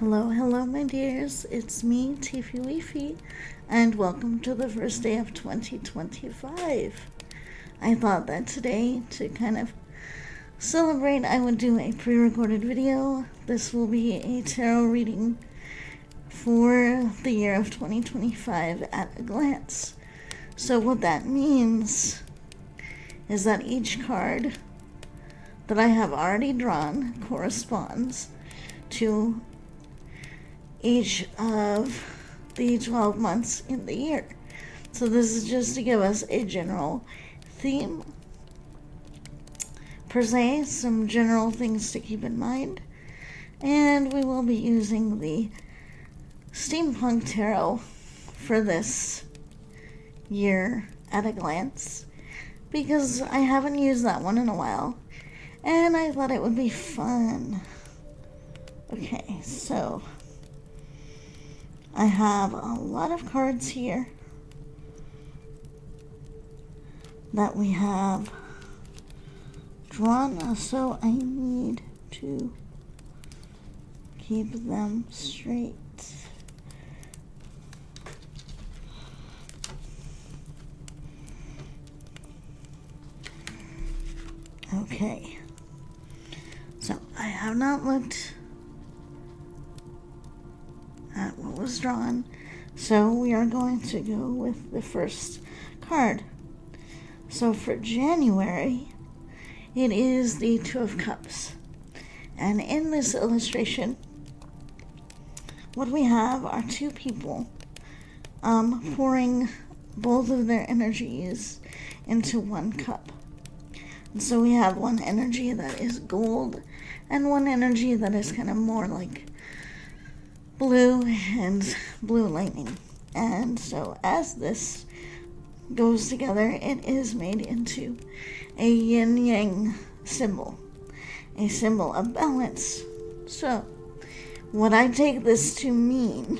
Hello, my dears. It's me, Tiefy, and welcome to the first day of 2025. I thought that today, to kind of celebrate, I would do a pre-recorded video. This will be a tarot reading for the year of 2025 at a glance. So what that means is that each card that I have already drawn corresponds to each of the 12 months in the year. So this is just to give us a general theme, per se, some general things to keep in mind. And we will be using the Steampunk Tarot for this year at a glance, because I haven't used that one in a while, and I thought it would be fun. Okay, so I have a lot of cards here that we have drawn, so I need to keep them straight. Okay, so I have not looked at what was drawn, so we are going to go with the first card. So for January, it is the Two of Cups, and in this illustration, what we have are two people pouring both of their energies into one cup. And so we have one energy that is gold and one energy that is kind of more like blue and blue lightning. And so as this goes together, it is made into a yin-yang symbol, a symbol of balance. So what I take this to mean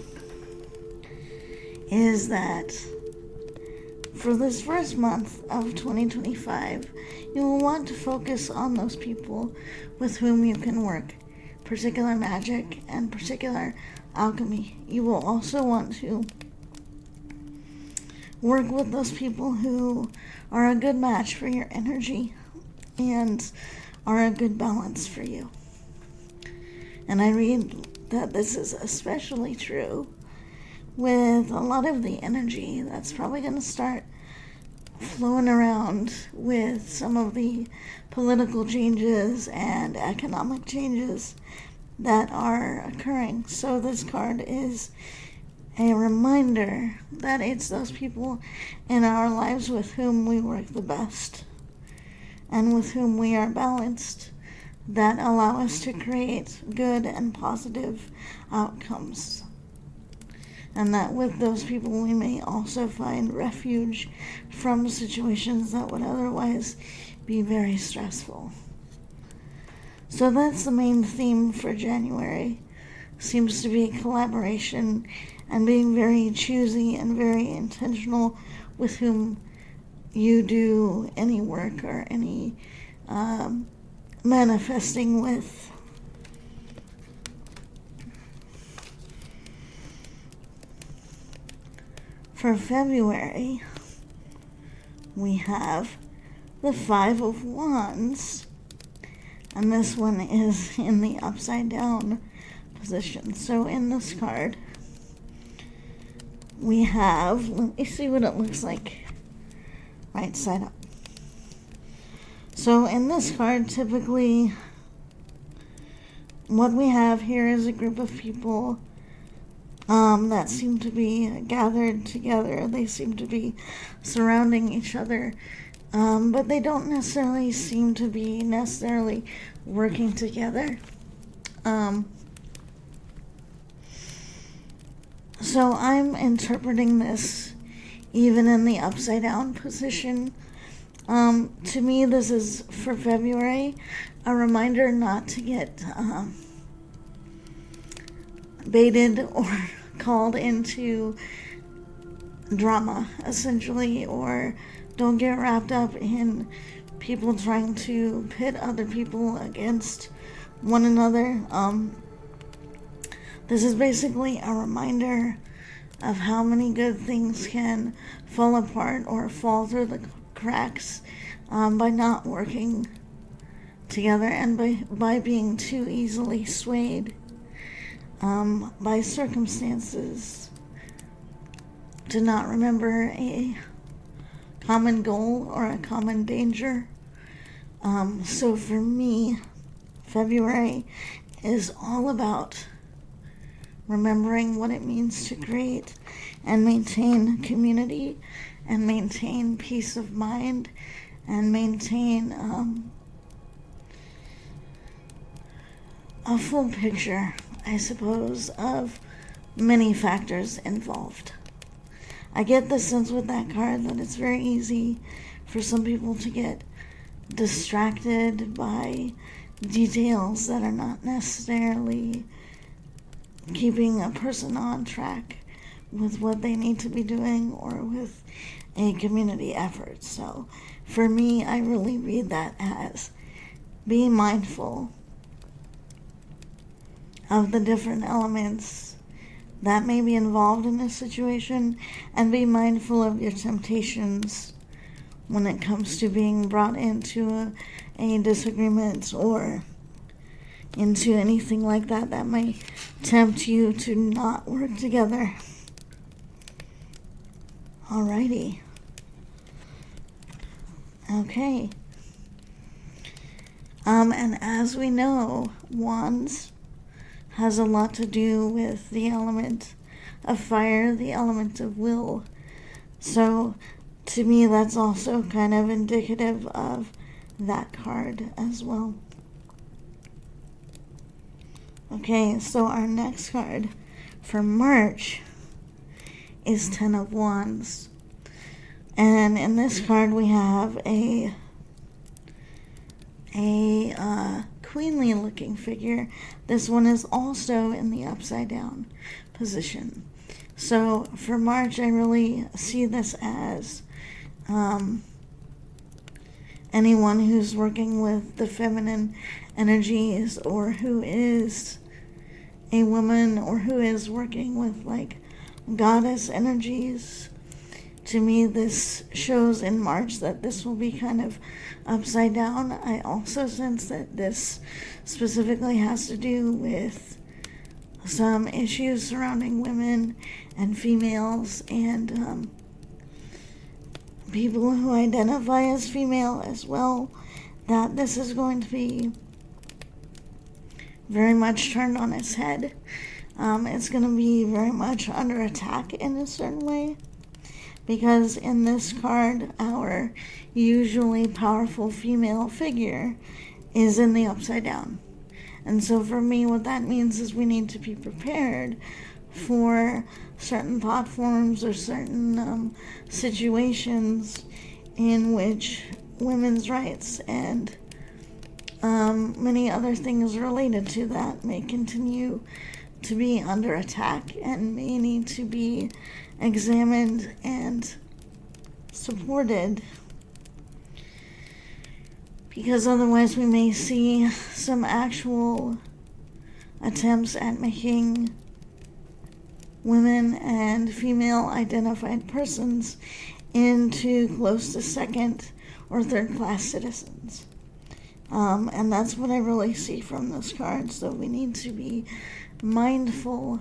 is that for this first month of 2025, you will want to focus on those people with whom you can work particular magic and particular alchemy. You will also want to work with those people who are a good match for your energy and are a good balance for you. And I read that this is especially true with a lot of the energy that's probably going to start flowing around with some of the political changes and economic changes that are occurring. So this card is a reminder that it's those people in our lives with whom we work the best and with whom we are balanced that allow us to create good and positive outcomes. And that with those people we may also find refuge from situations that would otherwise be very stressful. So that's the main theme for January. Seems to be collaboration and being very choosy and very intentional with whom you do any work or any manifesting with. For February, we have the Five of Wands, and this one is in the upside down position. So in this card, we have, let me see what it looks like right side up. So in this card, typically, what we have here is a group of people that seem to be gathered together. They seem to be surrounding each other, but they don't necessarily seem to be working together. So I'm interpreting this even in the upside down position. To me, this is for February, a reminder not to get baited or called into drama, essentially, or don't get wrapped up in people trying to pit other people against one another. This is basically a reminder of how many good things can fall apart or fall through the cracks by not working together and by being too easily swayed by circumstances to not remember a common goal or a common danger. So for me, February is all about remembering what it means to create and maintain community and maintain peace of mind and maintain a full picture, I suppose, of many factors involved. I get the sense with that card that it's very easy for some people to get distracted by details that are not necessarily keeping a person on track with what they need to be doing or with a community effort. So for me, I really read that as be mindful of the different elements that may be involved in this situation and be mindful of your temptations when it comes to being brought into a disagreement or into anything like that that may tempt you to not work together. Alrighty. Okay. And as we know, wands has a lot to do with the element of fire, the element of will. So to me, that's also kind of indicative of that card as well. Okay, so our next card for March is Ten of Wands. And in this card we have a queenly looking figure. This one is also in the upside down position. So for March, I really see this as anyone who's working with the feminine energies or who is a woman or who is working with like goddess energies. To me, this shows in March that this will be kind of upside down. I also sense that this specifically has to do with some issues surrounding women and females and people who identify as female as well, that this is going to be very much turned on its head. It's going to be very much under attack in a certain way, because in this card, our usually powerful female figure is in the upside down. And so for me, what that means is we need to be prepared for certain thought forms or certain situations in which women's rights and many other things related to that may continue to be under attack and may need to be examined and supported, because otherwise we may see some actual attempts at making women and female identified persons into close to second or third class citizens. And that's what I really see from this card. So we need to be mindful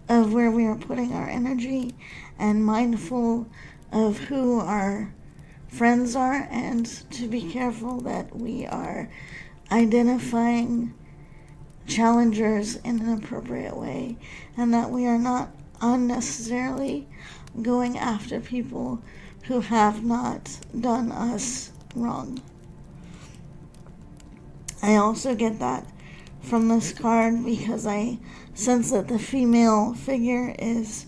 of where we are putting our energy and mindful of who our friends are, and to be careful that we are identifying challengers in an appropriate way and that we are not unnecessarily going after people who have not done us wrong. I also get that from this card because I sense that the female figure is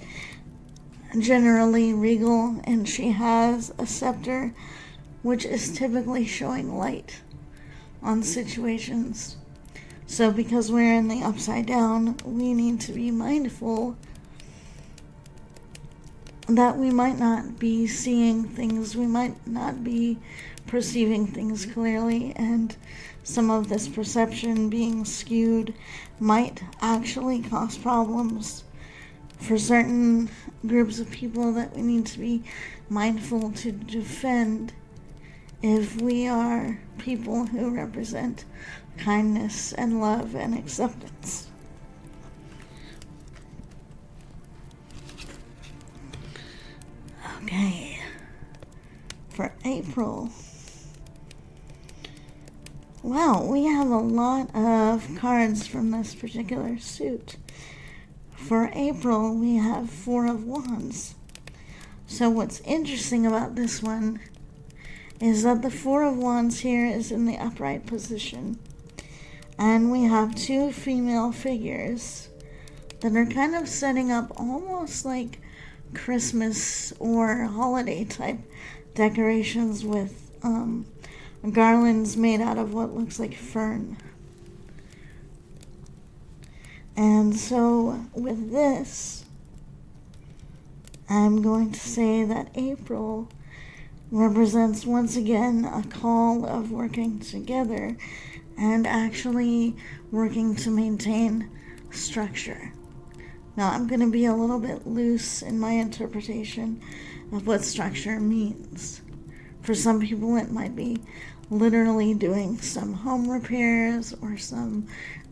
generally regal and she has a scepter, which is typically showing light on situations. So because we're in the upside down, we need to be mindful that we might not be seeing things, we might not be perceiving things clearly, and some of this perception being skewed might actually cause problems for certain groups of people that we need to be mindful to defend if we are people who represent kindness and love and acceptance. Okay, for April, wow, we have a lot of cards from this particular suit. For April, we have 4 of Wands. So what's interesting about this one is that the 4 of Wands here is in the upright position. And we have 2 female figures that are kind of setting up almost like Christmas or holiday type decorations with garlands made out of what looks like fern. And so with this, I'm going to say that April represents once again a call of working together and actually working to maintain structure. Now, I'm going to be a little bit loose in my interpretation of what structure means. For some people, it might be literally doing some home repairs or some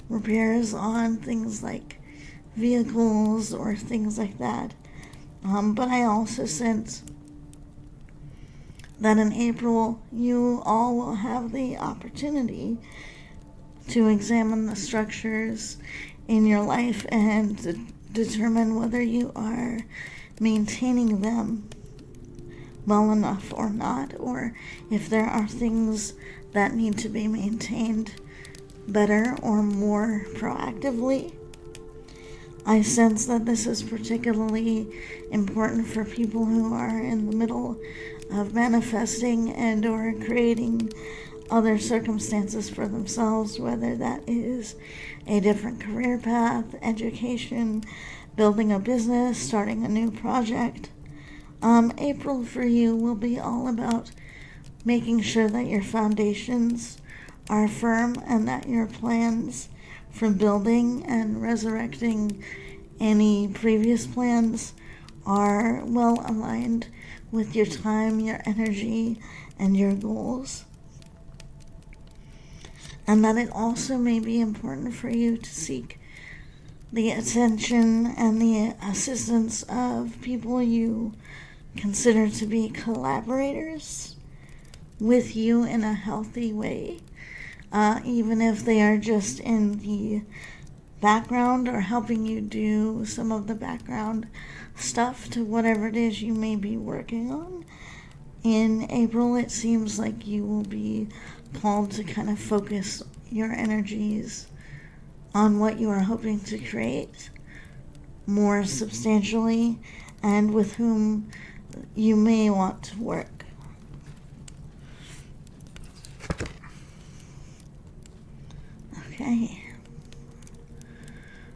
repairs on things like vehicles or things like that. But I also sense that in April, you all will have the opportunity to examine the structures in your life and determine whether you are maintaining them well enough or not, or if there are things that need to be maintained better or more proactively. I sense that this is particularly important for people who are in the middle of manifesting and or creating other circumstances for themselves, whether that is a different career path, education, building a business, starting a new project. April for you will be all about making sure that your foundations are firm and that your plans for building and resurrecting any previous plans are well aligned with your time, your energy, and your goals. And that it also may be important for you to seek the attention and the assistance of people you consider to be collaborators with you in a healthy way, even if they are just in the background or helping you do some of the background stuff to whatever it is you may be working on. In April, it seems like you will be called to kind of focus your energies on what you are hoping to create more substantially and with whom you may want to work. Okay.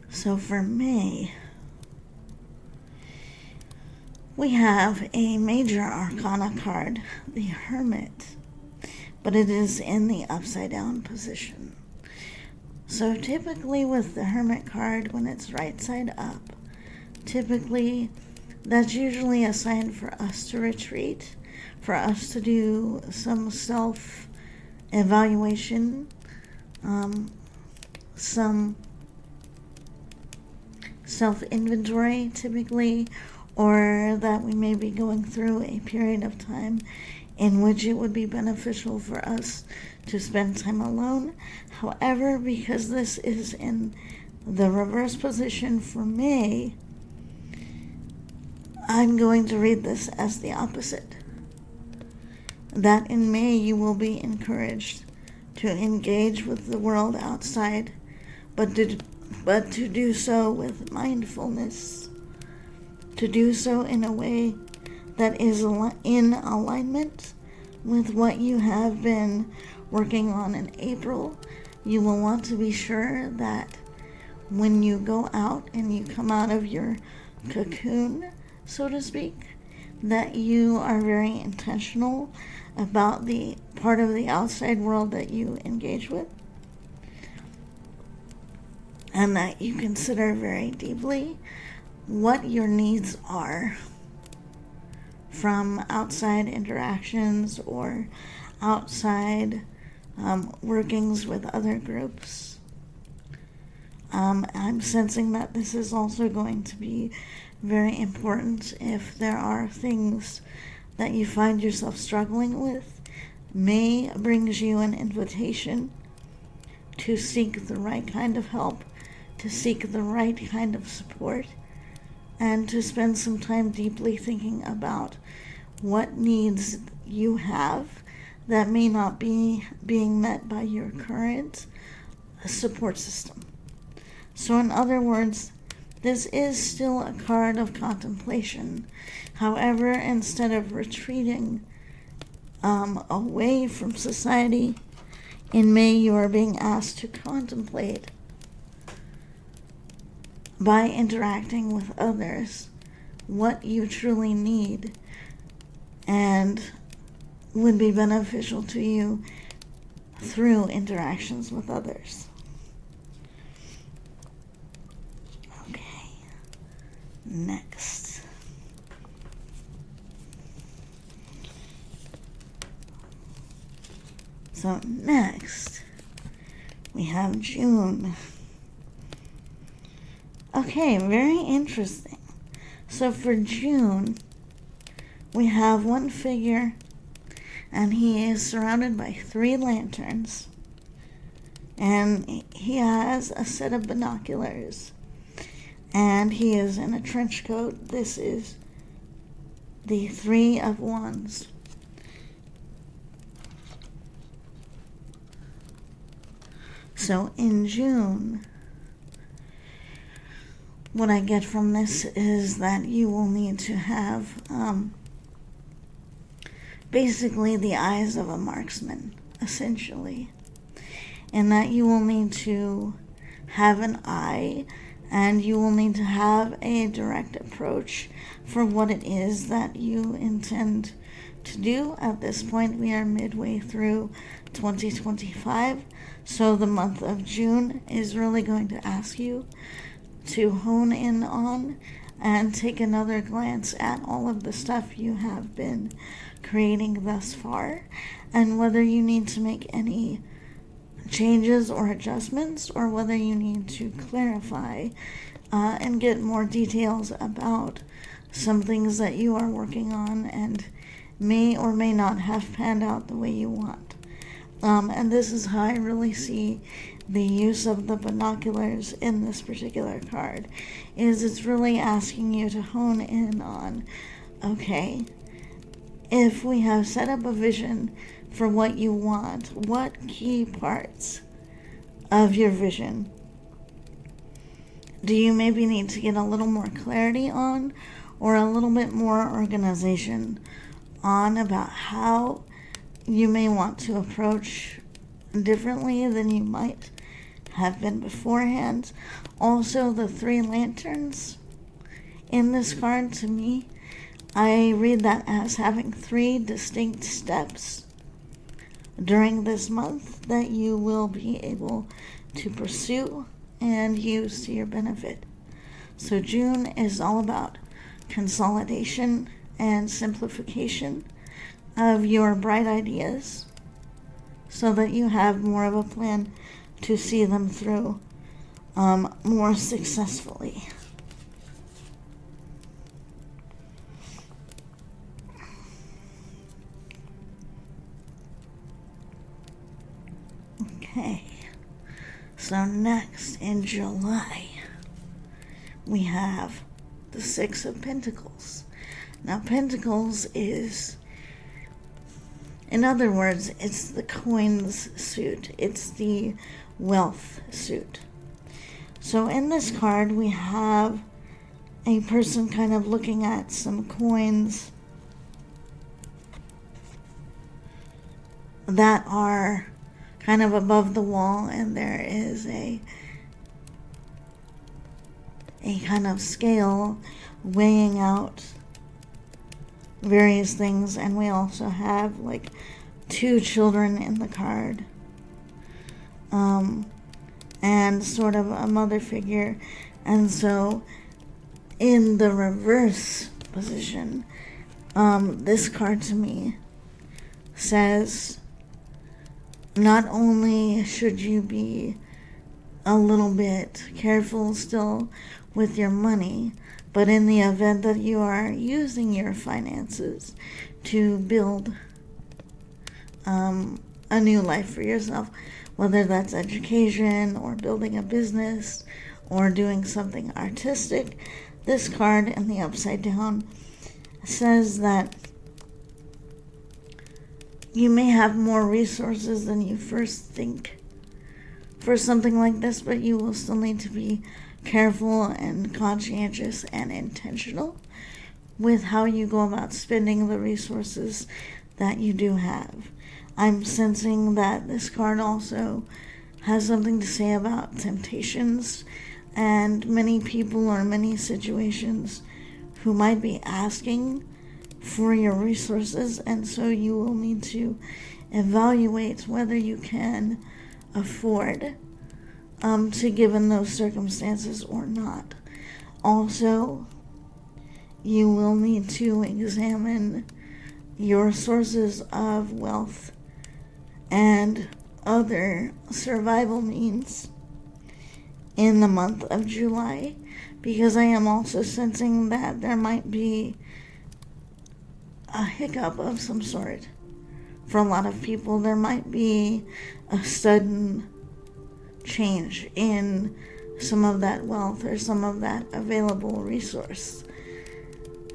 So for May, we have a major arcana card, the Hermit, but it is in the upside down position. So typically with the Hermit card, when it's right side up, typically that's usually a sign for us to retreat, for us to do some self-evaluation, some self-inventory typically, or that we may be going through a period of time in which it would be beneficial for us to spend time alone. However, because this is in the reverse position for May, I'm going to read this as the opposite. That in May you will be encouraged to engage with the world outside, but to do so with mindfulness, to do so in a way that is in alignment with what you have been working on in April. You will want to be sure that when you go out and you come out of your cocoon, so to speak, that you are very intentional about the part of the outside world that you engage with, and that you consider very deeply what your needs are from outside interactions or outside workings with other groups. I'm sensing that this is also going to be very important if there are things that you find yourself struggling with. May brings you an invitation to seek the right kind of help, to seek the right kind of support, and to spend some time deeply thinking about what needs you have that may not be being met by your current support system. So in other words, this is still a card of contemplation. However, instead of retreating away from society, in May you are being asked to contemplate by interacting with others what you truly need and would be beneficial to you through interactions with others. Okay, next. So next, we have June. Okay, very interesting. So for June, we have one figure, and he is surrounded by 3 lanterns, and he has a set of binoculars, and he is in a trench coat. This is the 3 of Wands. So in June, what I get from this is that you will need to have basically the eyes of a marksman, essentially. And that you will need to have an eye, and you will need to have a direct approach for what it is that you intend to do. At this point, we are midway through 2025, so the month of June is really going to ask you to hone in on and take another glance at all of the stuff you have been creating thus far, and whether you need to make any changes or adjustments, or whether you need to clarify and get more details about some things that you are working on and may or may not have panned out the way you want. And this is how I really see the use of the binoculars in this particular card, is it's really asking you to hone in on, okay, if we have set up a vision for what you want, what key parts of your vision do you maybe need to get a little more clarity on, or a little bit more organization on, about how you may want to approach differently than you might have been beforehand. Also, the 3 lanterns in this card, to me, I read that as having 3 distinct steps during this month that you will be able to pursue and use to your benefit. So June is all about consolidation and simplification of your bright ideas so that you have more of a plan to see them through more successfully. Okay, so next in July, we have the 6 of Pentacles. Now, Pentacles is, in other words, it's the coins suit. It's the wealth suit. So in this card, we have a person kind of looking at some coins that are kind of above the wall, and there is a kind of scale weighing out various things, and we also have like 2 children in the card, and sort of a mother figure. And so in the reverse position, this card to me says not only should you be a little bit careful still with your money, but in the event that you are using your finances to build a new life for yourself, whether that's education or building a business or doing something artistic, this card in the upside down says that you may have more resources than you first think for something like this, but you will still need to be careful and conscientious and intentional with how you go about spending the resources that you do have. I'm sensing that this card also has something to say about temptations and many people or many situations who might be asking for your resources, and so you will need to evaluate whether you can afford to give in those circumstances or not. Also, you will need to examine your sources of wealth and other survival means in the month of July, because I am also sensing that there might be a hiccup of some sort for a lot of people. There might be a sudden change in some of that wealth or some of that available resource.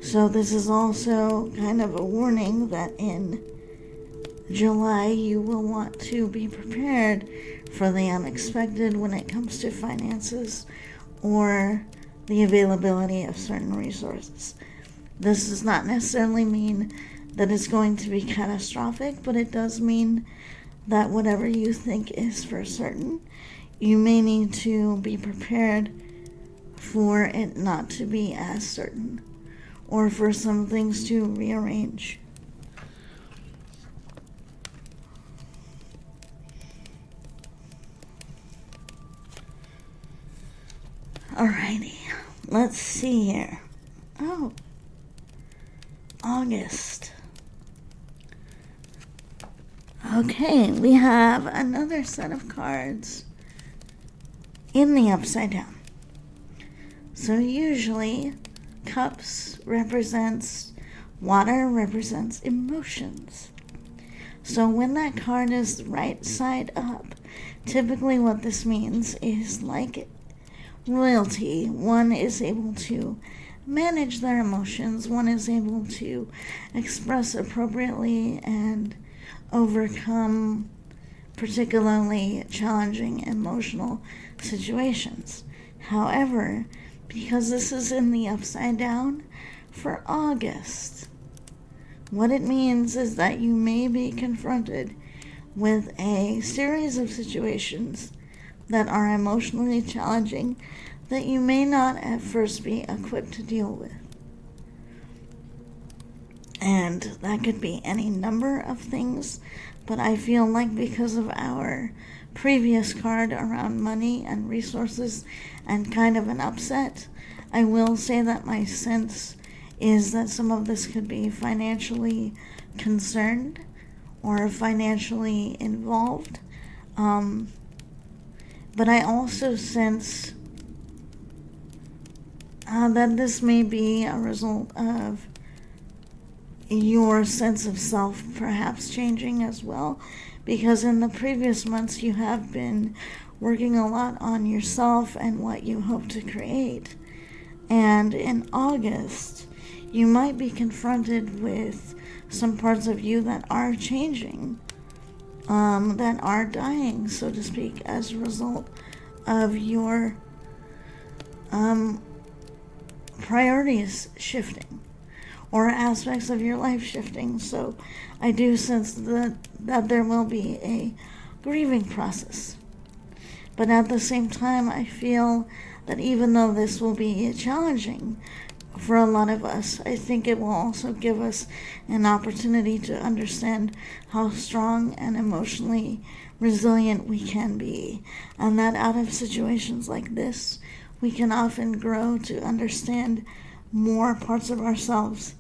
So this is also kind of a warning that in July you will want to be prepared for the unexpected when it comes to finances or the availability of certain resources. This does not necessarily mean that it's going to be catastrophic, but it does mean that whatever you think is for certain, you may need to be prepared for it not to be as certain, or for some things to rearrange. Alrighty, let's see here. Oh, August. Okay, we have another set of cards in the upside down. So usually cups represents water, represents emotions. So when that card is right side up, typically what this means is like royalty. One is able to manage their emotions. One is able to express appropriately and overcome particularly challenging emotional situations. However, because this is in the upside down for August, what it means is that you may be confronted with a series of situations that are emotionally challenging that you may not at first be equipped to deal with. And that could be any number of things, but I feel like because of our previous card around money and resources and kind of an upset, I will say that my sense is that some of this could be financially concerned or financially involved. But I also sense that this may be a result of your sense of self perhaps changing as well, because in the previous months you have been working a lot on yourself and what you hope to create. And in August, you might be confronted with some parts of you that are changing, that are dying, so to speak, as a result of your priorities shifting or aspects of your life shifting. So I do sense that there will be a grieving process. But at the same time, I feel that even though this will be challenging for a lot of us. I think it will also give us an opportunity to understand how strong and emotionally resilient we can be, and that out of situations like this, we can often grow to understand more parts of ourselves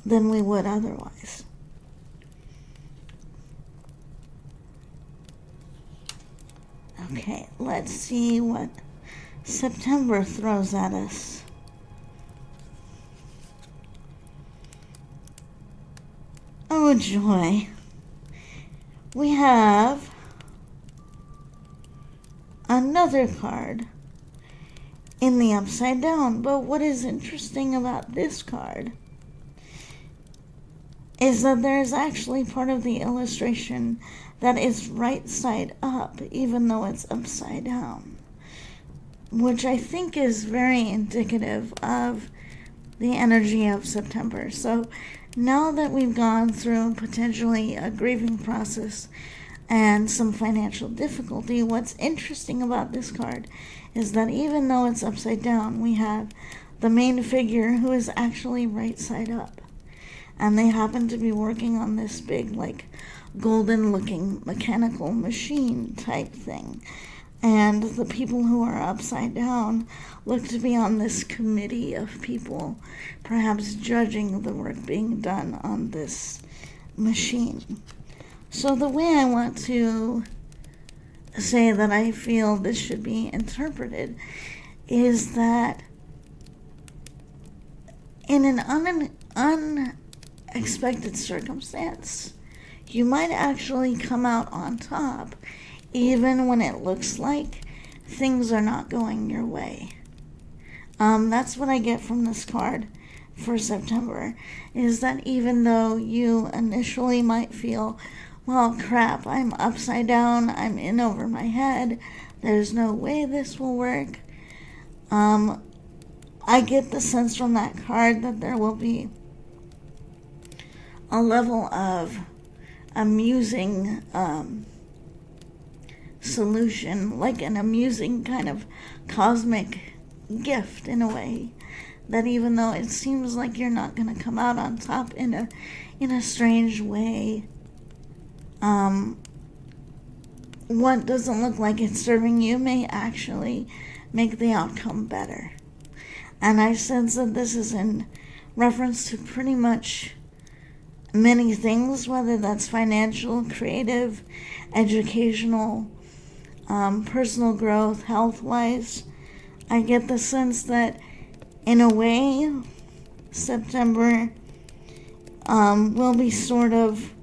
than we would otherwise. Okay, let's see what September throws at us. Oh joy. We have another card in the upside down. But what is interesting about this card is that there is actually part of the illustration that is right side up, even though it's upside down, which I think is very indicative of the energy of September. So now that we've gone through potentially a grieving process and some financial difficulty, what's interesting about this card is that even though it's upside down, we have the main figure who is actually right side up. And they happen to be working on this big, like, golden looking mechanical machine type thing. And the people who are upside down look to be on this committee of people, perhaps judging the work being done on this machine. So the way I want to say that I feel this should be interpreted is that in an unexpected circumstance, you might actually come out on top, even when it looks like things are not going your way. That's what I get from this card for September, is that even though you initially might feel, well, crap, I'm upside down, I'm in over my head, there's no way this will work, I get the sense from that card that there will be a level of amusing solution, like an amusing kind of cosmic gift in a way, that even though it seems like you're not going to come out on top in a strange way, what doesn't look like it's serving you may actually make the outcome better. And I sense that this is in reference to pretty much many things, whether that's financial, creative, educational, personal growth, health-wise. I get the sense that, in a way, September will be sort of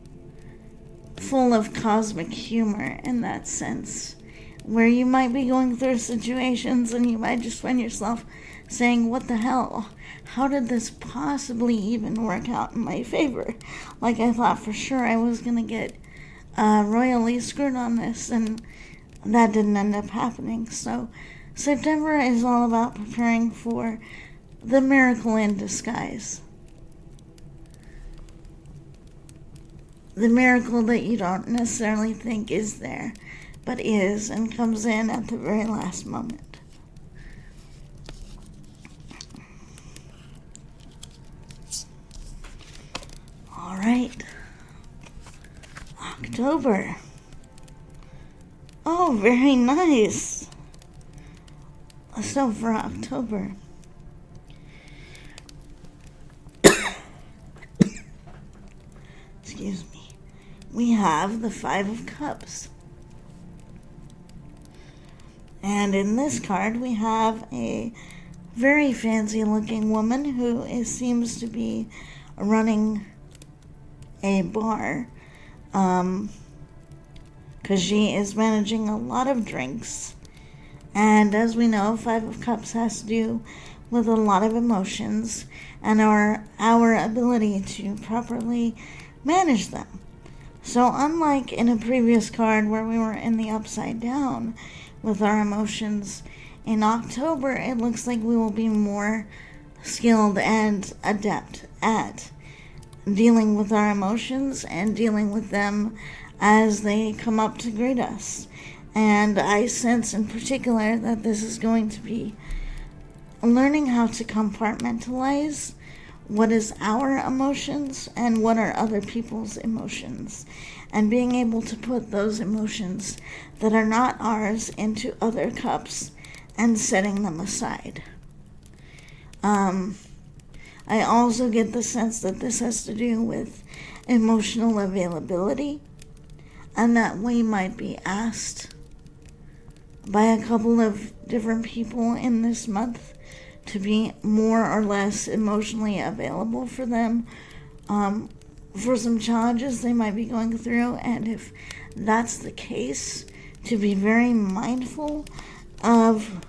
full of cosmic humor in that sense, where you might be going through situations and you might just find yourself saying, what the hell? How did this possibly even work out in my favor? Like, I thought for sure I was going to get royally screwed on this, and that didn't end up happening. So September is all about preparing for the miracle in disguise. The miracle that you don't necessarily think is there, but is, and comes in at the very last moment. All right. October. Oh, very nice. So for October, excuse me, we have the Five of Cups. And in this card, we have a very fancy looking woman who seems to be running a bar, because she is managing a lot of drinks. And as we know, Five of Cups has to do with a lot of emotions and our ability to properly manage them. So unlike in a previous card where we were in the upside down with our emotions, in October it looks like we will be more skilled and adept at dealing with our emotions and dealing with them as they come up to greet us. And I sense in particular that this is going to be learning how to compartmentalize what is our emotions and what are other people's emotions, and being able to put those emotions that are not ours into other cups and setting them aside. I also get the sense that this has to do with emotional availability, and that we might be asked by a couple of different people in this month to be more or less emotionally available for them, for some challenges they might be going through. And if that's the case, to be very mindful of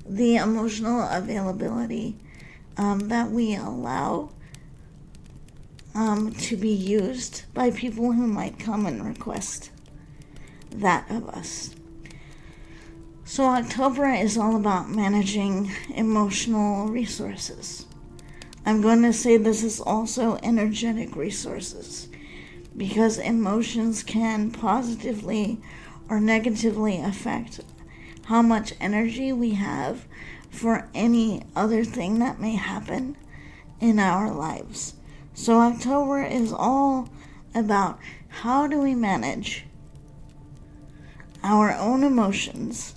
the emotional availability that we allow to be used by people who might come and request that of us. So October is all about managing emotional resources. I'm going to say this is also energetic resources, because emotions can positively or negatively affect how much energy we have for any other thing that may happen in our lives. So October is all about how do we manage our own emotions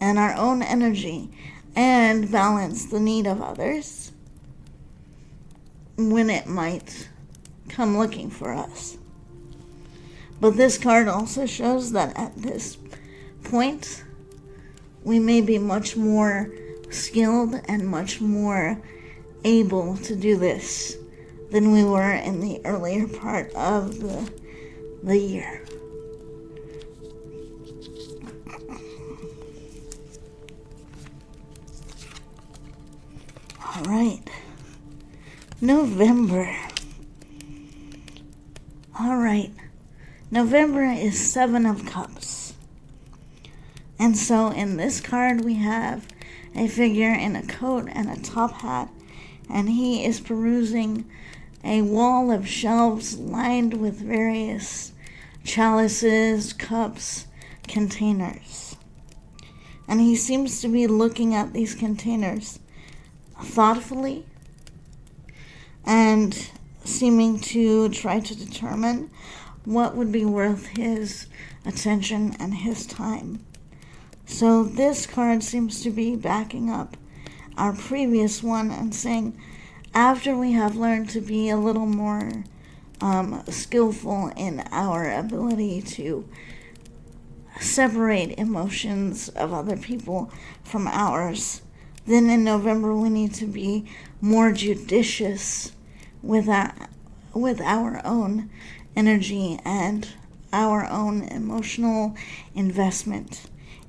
and our own energy and balance the need of others when it might come looking for us. But this card also shows that at this point, we may be much more skilled and much more able to do this than we were in the earlier part of the year. All right, November. All right, November is 7 of Cups. And so in this card we have a figure in a coat and a top hat, and he is perusing a wall of shelves lined with various chalices, cups, containers. And he seems to be looking at these containers thoughtfully and seeming to try to determine what would be worth his attention and his time. So this card seems to be backing up our previous one and saying, after we have learned to be a little more skillful in our ability to separate emotions of other people from ours, then in November we need to be more judicious with our own energy and our own emotional investment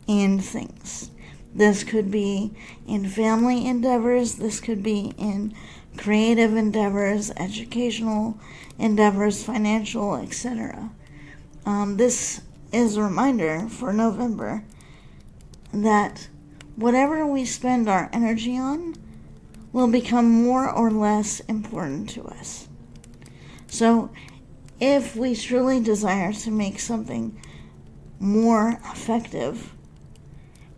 in things. This could be in family endeavors, this could be in creative endeavors, educational endeavors, financial, etc. This is a reminder for November that whatever we spend our energy on will become more or less important to us. So if we truly desire to make something more effective,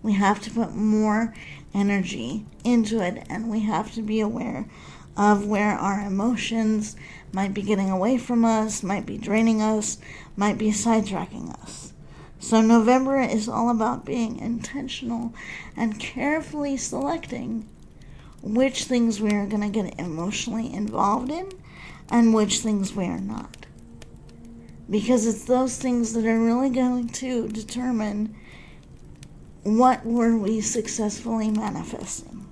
we have to put more energy into it, and we have to be aware of where our emotions might be getting away from us, might be draining us, might be sidetracking us. So November is all about being intentional and carefully selecting which things we are going to get emotionally involved in and which things we are not. Because it's those things that are really going to determine what were we successfully manifesting.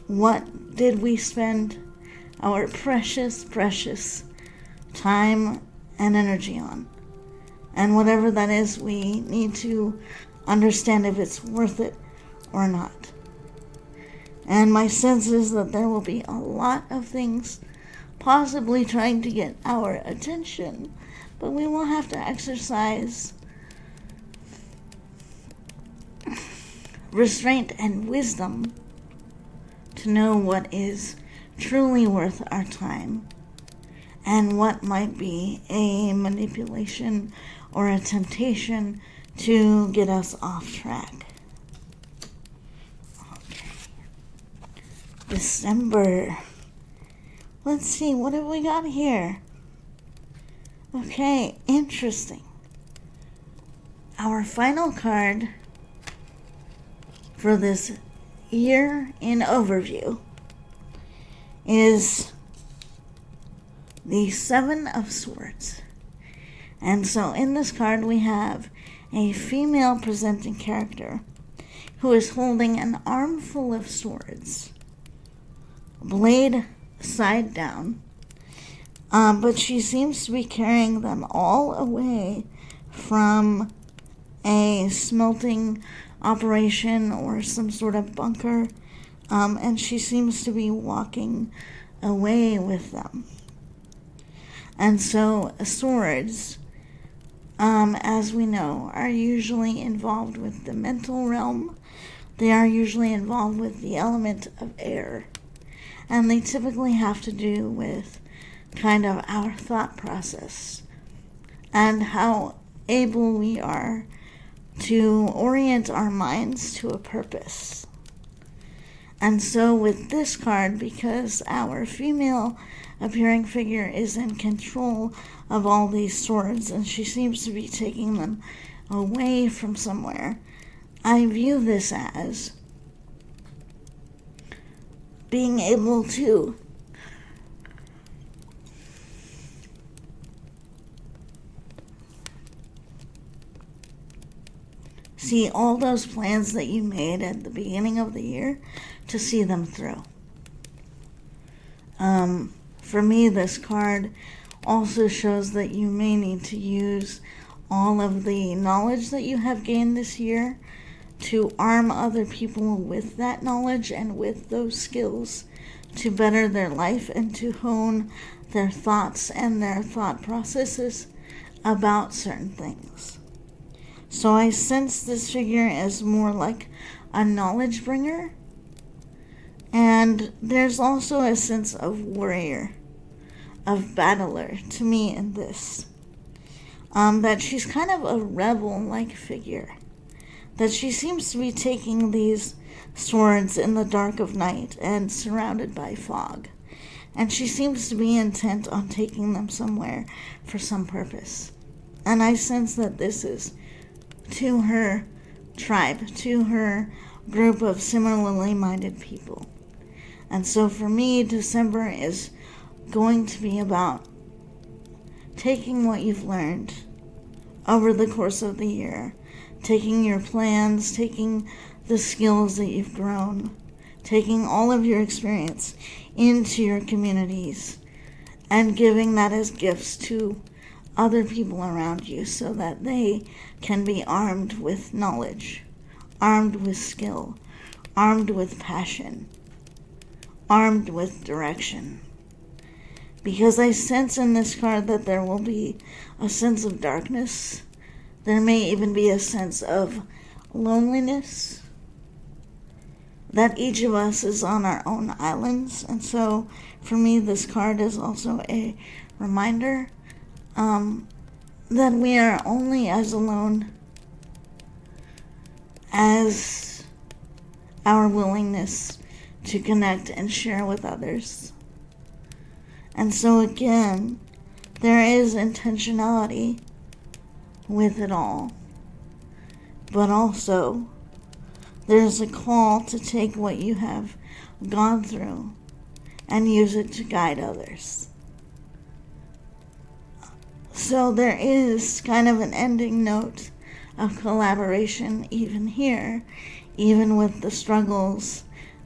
What did we spend our precious, precious time and energy on? And whatever that is, we need to understand if it's worth it or not. And my sense is that there will be a lot of things possibly trying to get our attention, but we will have to exercise restraint and wisdom to know what is truly worth our time and what might be a manipulation or a temptation to get us off track. December. Let's see, what have we got here? Okay, interesting. Our final card for this year in overview is the Seven of Swords. And so in this card we have a female presenting character who is holding an armful of swords, blade side down, but she seems to be carrying them all away from a smelting operation or some sort of bunker, and she seems to be walking away with them. And so swords, as we know, are usually involved with the mental realm. They are usually involved with the element of air. And they typically have to do with kind of our thought process and how able we are to orient our minds to a purpose. And so with this card, because our female appearing figure is in control of all these swords and she seems to be taking them away from somewhere, I view this as being able to see all those plans that you made at the beginning of the year, to see them through. For me, this card also shows that you may need to use all of the knowledge that you have gained this year to arm other people with that knowledge and with those skills to better their life and to hone their thoughts and their thought processes about certain things. So I sense this figure as more like a knowledge bringer, and there's also a sense of warrior, of battler to me in this. That she's kind of a rebel-like figure. That she seems to be taking these swords in the dark of night and surrounded by fog. And she seems to be intent on taking them somewhere for some purpose. And I sense that this is to her tribe, to her group of similarly minded people. And so for me, December is going to be about taking what you've learned over the course of the year, taking your plans, taking the skills that you've grown, taking all of your experience into your communities and giving that as gifts to other people around you so that they can be armed with knowledge, armed with skill, armed with passion, armed with direction. Because I sense in this card that there will be a sense of darkness. There may even be a sense of loneliness. That each of us is on our own islands. And so for me, this card is also a reminder that we are only as alone as our willingness to connect and share with others. And so again, there is intentionality with it all. But also, there's a call to take what you have gone through and use it to guide others. So there is kind of an ending note of collaboration even here, even with the struggles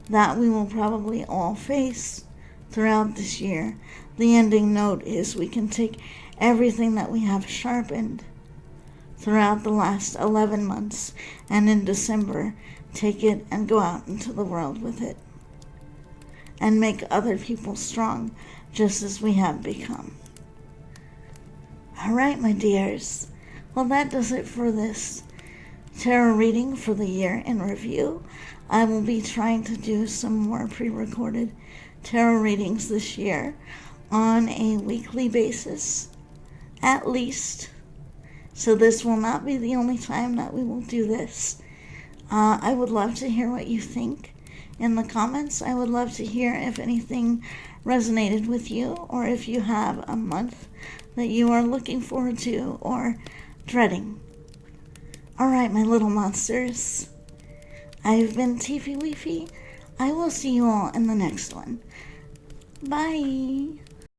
that we will probably all face throughout this year. The ending note is we can take everything that we have sharpened throughout the last 11 months and in December, take it and go out into the world with it and make other people strong just as we have become. All right, my dears. Well, that does it for this tarot reading for the year in review. I will be trying to do some more pre-recorded tarot readings this year on a weekly basis, at least. So this will not be the only time that we will do this. I would love to hear what you think. in the comments. I would love to hear if anything resonated with you, or if you have a month that you are looking forward to or dreading. Alright, my little monsters. I've been Tiefy. I will see you all in the next one. Bye.